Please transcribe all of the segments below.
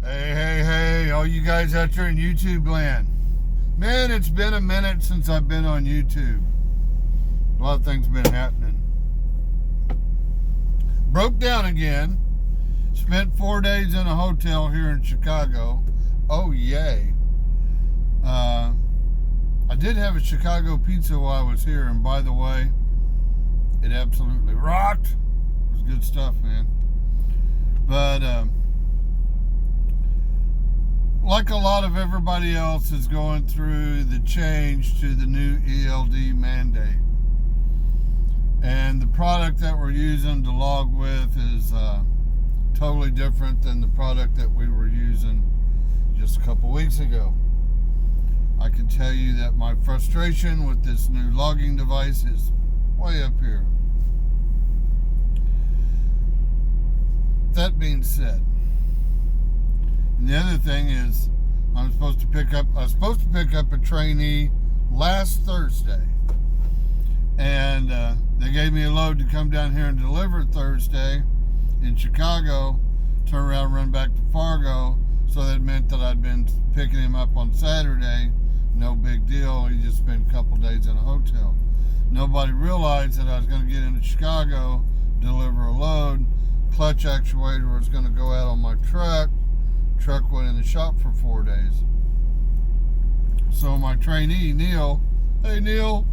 Hey, all you guys out there in YouTube land. Man, it's been a minute since I've been on YouTube. A lot of things been happening. Broke down again. Spent 4 days in a hotel here in Chicago. Oh, yay. I did have a Chicago pizza while I was here, and by the way, it absolutely rocked. It was good stuff, man. But, like a lot of everybody else is going through the change to the new ELD mandate. And the product that we're using to log with is totally different than the product that we were using just a couple weeks ago. I can tell you that my frustration with this new logging device is way up here. That being said, and the other thing is, I was supposed to pick up a trainee last Thursday, and they gave me a load to come down here and deliver Thursday in Chicago, turn around and run back to Fargo. So that meant that I'd been picking him up on Saturday. No big deal. He just spent a couple days in a hotel. Nobody realized that I was going to get into Chicago, deliver a load. Clutch actuator was going to go out on my truck. Truck went in the shop for 4 days. So my trainee, Neil, hey Neil,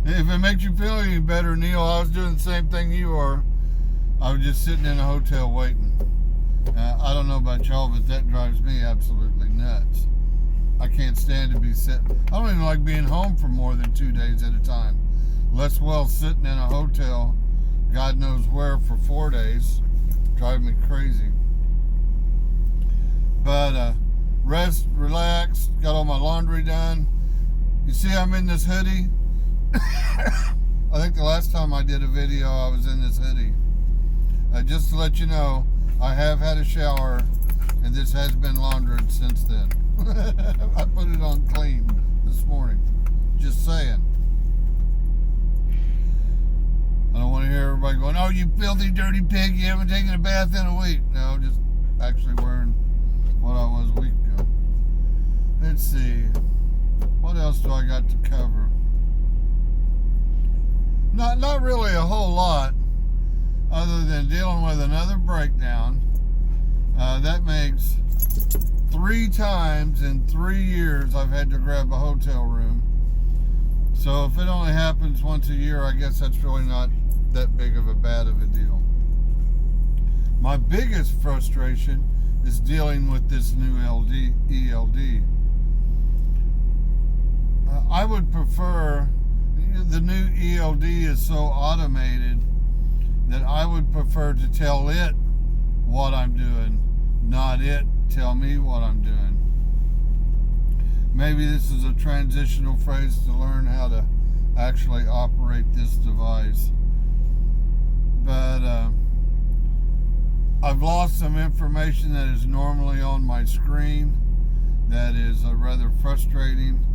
if it makes you feel any better, Neil, I was doing the same thing you are. I was just sitting in a hotel waiting. I don't know about y'all, but that drives me absolutely nuts. I can't stand to be sitting. I don't even like being home for more than 2 days at a time. Less well sitting in a hotel, God knows where, for 4 days. Drive me crazy. But rest, relax, got all my laundry done. You see I'm in this hoodie? I think the last time I did a video I was in this hoodie. Just to let you know, I have had a shower and this has been laundered since then. I put it on clean this morning. Just saying. I don't want to hear everybody going, oh, you filthy, dirty pig, you haven't taken a bath in a week. No, just actually wearing what I was a week ago. Let's see. What else do I got to cover? Not really a whole lot, other than dealing with another breakdown. That makes 3 times in 3 years I've had to grab a hotel room. So if it only happens once a year, I guess that's really not that big of a bad of a deal. My biggest frustration is dealing with this new ELD. I would prefer, the new ELD is so automated that I would prefer to tell it what I'm doing, not it tell me what I'm doing. Maybe this is a transitional phase to learn how to actually operate this device. But I've lost some information that is normally on my screen. That is rather frustrating.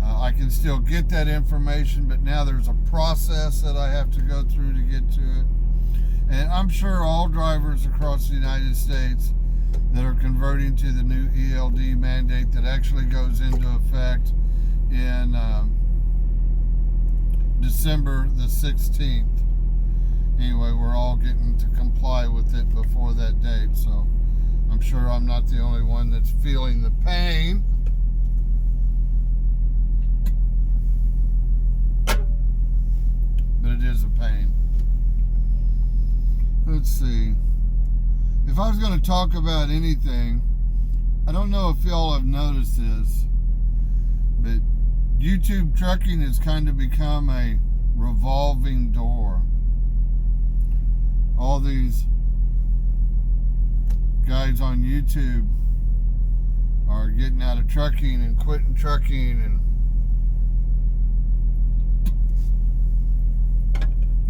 I can still get that information, but now there's a process that I have to go through to get to it. And I'm sure all drivers across the United States that are converting to the new ELD mandate that actually goes into effect in December the 16th. Anyway, we're all getting to comply with it before that date, so I'm sure I'm not the only one that's feeling the pain. But it is a pain. Let's see. If I was going to talk about anything, I don't know if y'all have noticed this, but YouTube trucking has kind of become a revolving door. All these guys on YouTube are getting out of trucking and quitting trucking, and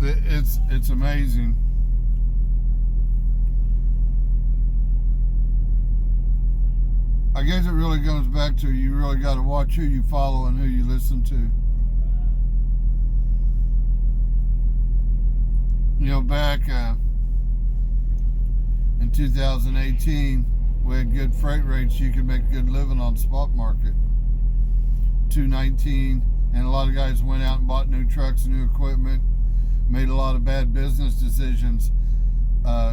it's amazing. I guess it really goes back to you really got to watch who you follow and who you listen to. You know, back in in 2018, we had good freight rates. You could make a good living on the spot market. 2019, and a lot of guys went out and bought new trucks, new equipment, made a lot of bad business decisions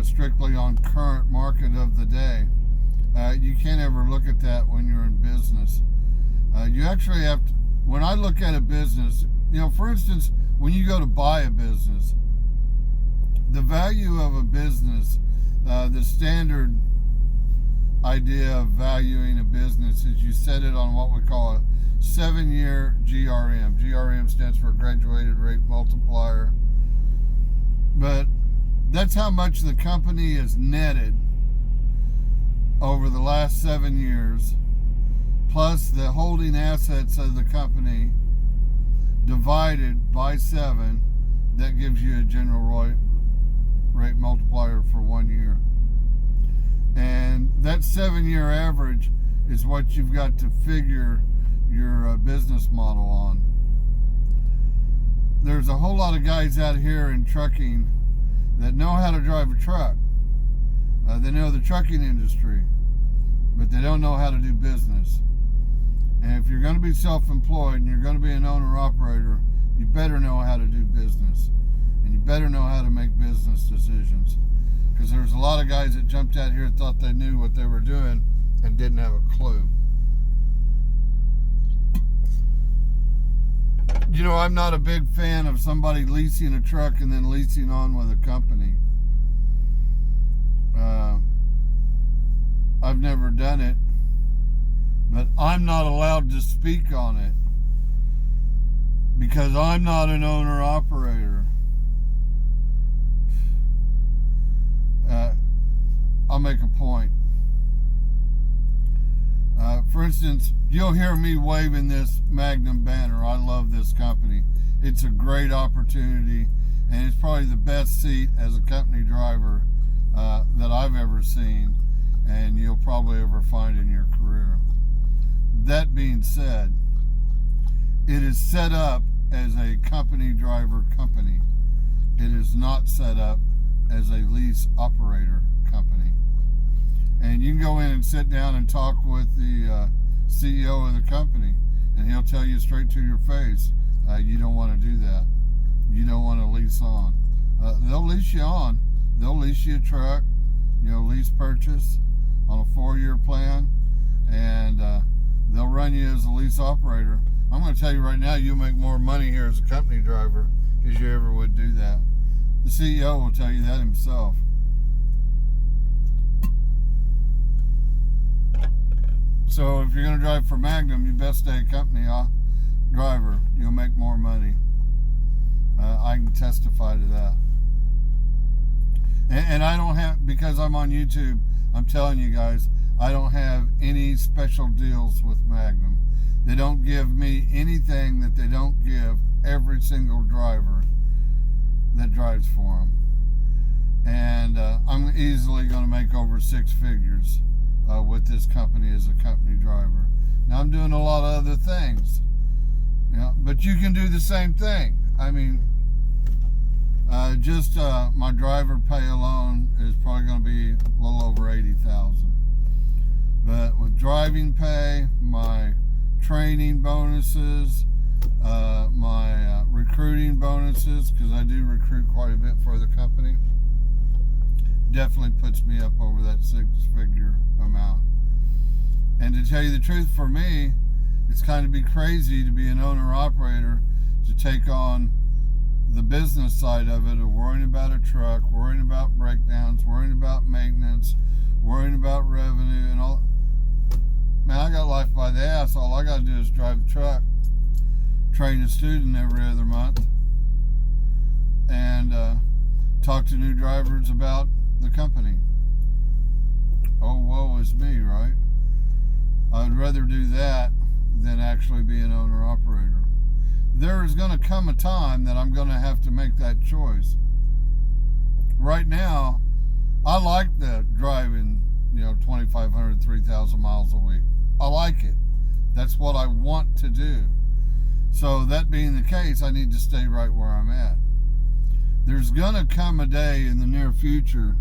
strictly on current market of the day. You can't ever look at that when you're in business. You actually have to, when I look at a business, for instance, when you go to buy a business, the value of a business, the standard idea of valuing a business is you set it on what we call a 7-year GRM. GRM stands for graduated rate multiplier. But that's how much the company has netted over the last 7 years, plus the holding assets of the company divided by 7. That gives you a general rate multiplier for 1 year. And that 7-year average is what you've got to figure your business model on. There's a whole lot of guys out here in trucking that know how to drive a truck. They know the trucking industry, but they don't know how to do business. And if you're going to be self-employed and you're going to be an owner-operator, you better know how to do business. And you better know how to make business decisions. Because there's a lot of guys that jumped out here and thought they knew what they were doing and didn't have a clue. I'm not a big fan of somebody leasing a truck and then leasing on with a company. I've never done it, but I'm not allowed to speak on it because I'm not an owner-operator. I'll make a point. For instance, you'll hear me waving this Magnum banner. I love this company. It's a great opportunity, and it's probably the best seat as a company driver that I've ever seen, and you'll probably ever find in your career. That being said, it is set up as a company driver company. It is not set up as a lease operator company. And you can go in and sit down and talk with the CEO of the company, and he'll tell you straight to your face, you don't want to do that. You don't want to lease on. They'll lease you on. They'll lease you a truck, lease purchase on a 4-year plan, and they'll run you as a lease operator. I'm going to tell you right now, you'll make more money here as a company driver as you ever would do that. The CEO will tell you that himself. So if you're going to drive for Magnum, you best stay a company driver. You'll make more money. I can testify to that. And I don't have, because I'm on YouTube, I'm telling you guys, I don't have any special deals with Magnum. They don't give me anything that they don't give every single driver that drives for them. And I'm easily going to make over 6 figures with this company as a company driver. Now I'm doing a lot of other things, but you can do the same thing. I mean, just my driver pay alone is probably going to be a little over $80,000. But with driving pay, my training bonuses, my recruiting bonuses, because I do recruit quite a bit for the company, definitely puts me up over that 6-figure amount. And to tell you the truth, for me, it's kind of be crazy to be an owner-operator, to take on the business side of it, of worrying about a truck, worrying about breakdowns, worrying about maintenance, worrying about revenue, and all. Man, I got life by the ass. All I got to do is drive the truck, train a student every other month, and talk to new drivers about the company. Oh, woe is me, right? I'd rather do that than actually be an owner-operator. There is going to come a time that I'm going to have to make that choice. Right now, I like the driving, 2,500, 3,000 miles a week. I like it. That's what I want to do. So that being the case, I need to stay right where I'm at. There's going to come a day in the near future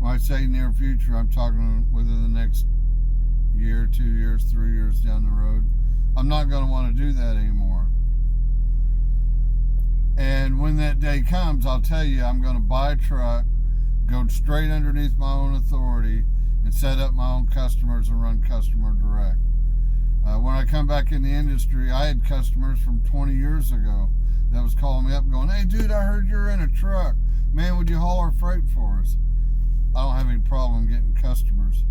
When I say near future, I'm talking within the next year, 2 years, 3 years down the road. I'm not going to want to do that anymore. And when that day comes, I'll tell you, I'm going to buy a truck, go straight underneath my own authority, and set up my own customers and run customer direct. When I come back in the industry, I had customers from 20 years ago that was calling me up going, "Hey dude, I heard you're in a truck. Man, would you haul our freight for us?" I don't have any problem getting customers.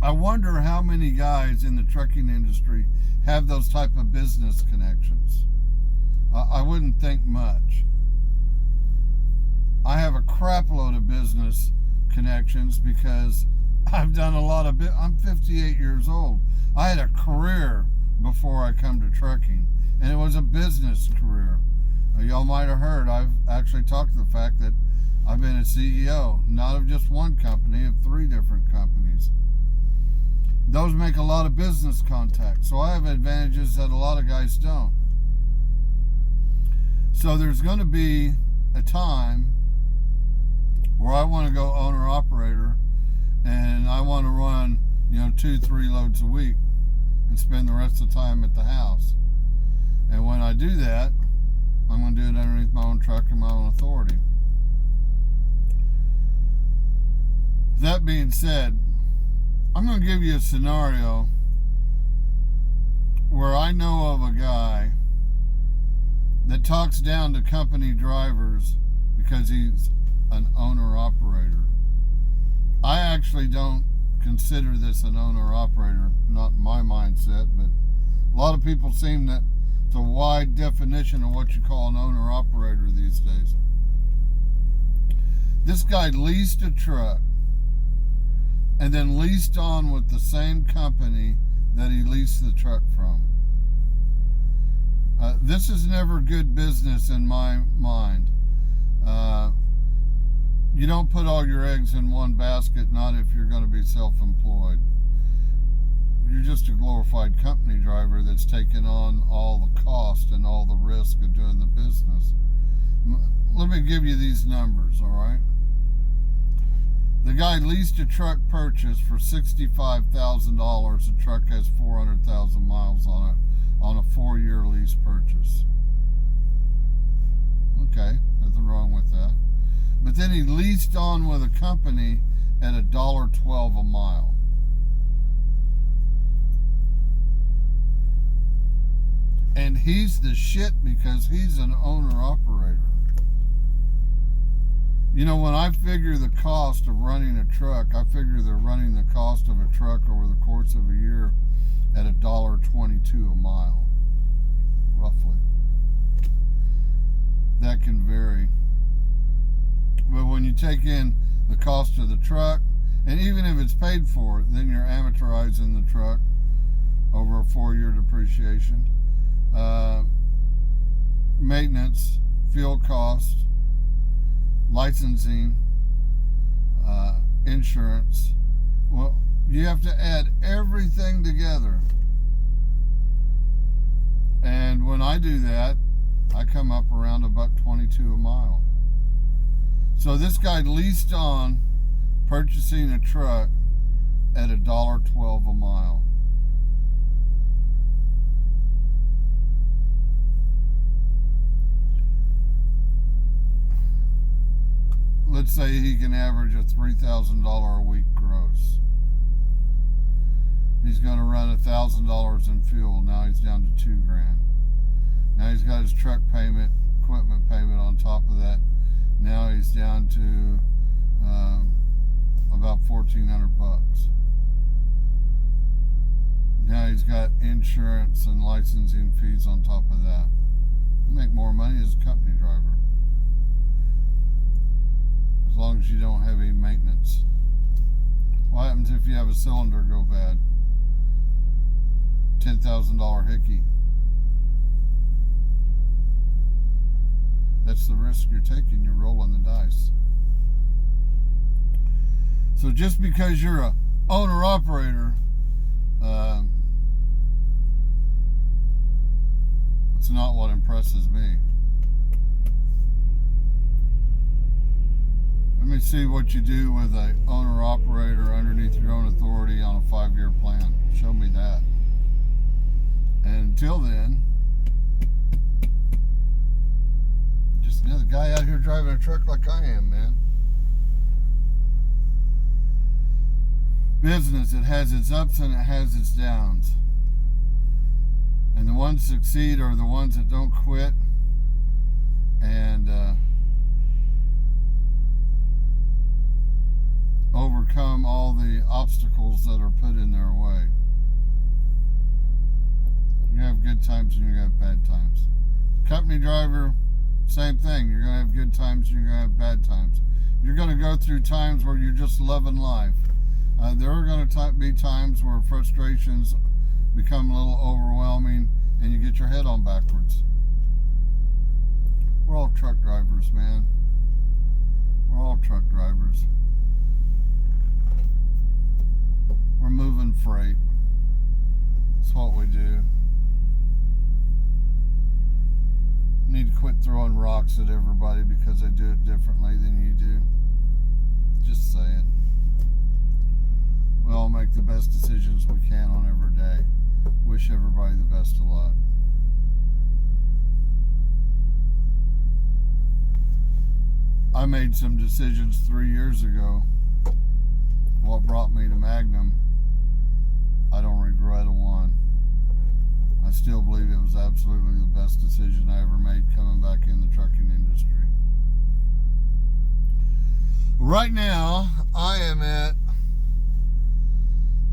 I wonder how many guys in the trucking industry have those type of business connections. I wouldn't think much. I have a crap load of business connections because I've done a lot of I'm 58 years old. I had a career before I come to trucking, and it was a business career. Y'all might have heard I've actually talked to the fact that I've been a CEO, not of just one company, of 3 different companies. Those make a lot of business contacts, so I have advantages that a lot of guys don't. So there's going to be a time where I want to go owner-operator, and I want to run, 2-3 loads a week and spend the rest of the time at the house. And when I do that, I'm going to do it underneath my own truck and my own authority. That being said, I'm going to give you a scenario where I know of a guy that talks down to company drivers because he's an owner-operator. I actually don't consider this an owner-operator, not in my mindset, but a lot of people seem that it's a wide definition of what you call an owner-operator these days. This guy leased a truck and then leased on with the same company that he leased the truck from. This is never good business in my mind. You don't put all your eggs in one basket, not if you're going to be self-employed. You're just a glorified company driver that's taken on all the cost and all the risk of doing the business. Let me give you these numbers, all right? The guy leased a truck purchase for $65,000. The truck has 400,000 miles on it on a 4-year lease purchase. Okay, nothing wrong with that. But then he leased on with a company at $1.12 a mile. And he's the shit because he's an owner-operator. When I figure the cost of running a truck, I figure they're running the cost of a truck over the course of a year at $1.22 a mile, roughly. That can vary. But when you take in the cost of the truck, and even if it's paid for, then you're amortizing the truck over a 4-year depreciation. Maintenance, fuel cost, licensing, insurance. Well, you have to add everything together. And when I do that, I come up around $1.22 a mile. So this guy leased on purchasing a truck at $1.12 a mile. Let's say he can average a $3,000 a week gross. He's going to run $1,000 in fuel. Now he's down to $2,000. Now he's got his truck payment, equipment payment on top of that. Now he's down to about $1,400. Now he's got insurance and licensing fees on top of that. He'll make more money as a company driver, as long as you don't have any maintenance. What happens if you have a cylinder go bad? $10,000 hickey. That's the risk you're taking. You're rolling the dice. So just because you're a owner-operator, it's not what impresses me. Let me see what you do with a owner-operator underneath your own authority on a 5-year plan. Show me that. And until then, just another guy out here driving a truck like I am, man. Business, it has its ups and it has its downs. And the ones that succeed are the ones that don't quit and overcome all the obstacles that are put in their way. You have good times and you have bad times. Company driver, same thing. You're going to have good times and you're going to have bad times. You're going to go through times where you're just loving life. There are going to be times where frustrations become a little overwhelming and you get your head on backwards. We're all truck drivers, man. We're all truck drivers. We're moving freight. That's what we do. Need to quit throwing rocks at everybody because they do it differently than you do. Just saying. We all make the best decisions we can on every day. Wish everybody the best of luck. I made some decisions 3 years ago. What brought me to Magnum, I don't regret a one. I still believe it was absolutely the best decision I ever made coming back in the trucking industry. Right now, I am at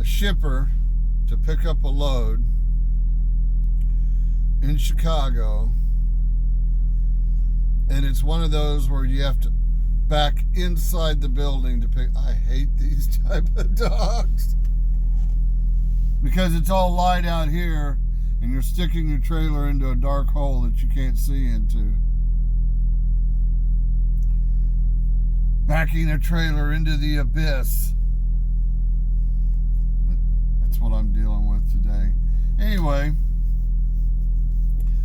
a shipper to pick up a load in Chicago, and it's one of those where you have to back inside the building to pick. I hate these type of dogs because it's all light out here and you're sticking your trailer into a dark hole that you can't see into. Backing a trailer into the abyss. That's what I'm dealing with today. Anyway,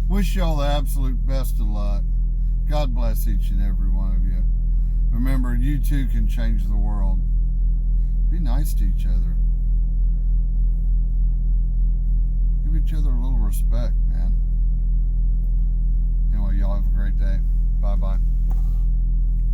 wish y'all the absolute best of luck. God bless each and every one of you. Remember, you too can change the world. Be nice to each other. Give each other a little respect, man. Anyway, y'all have a great day. Bye-bye.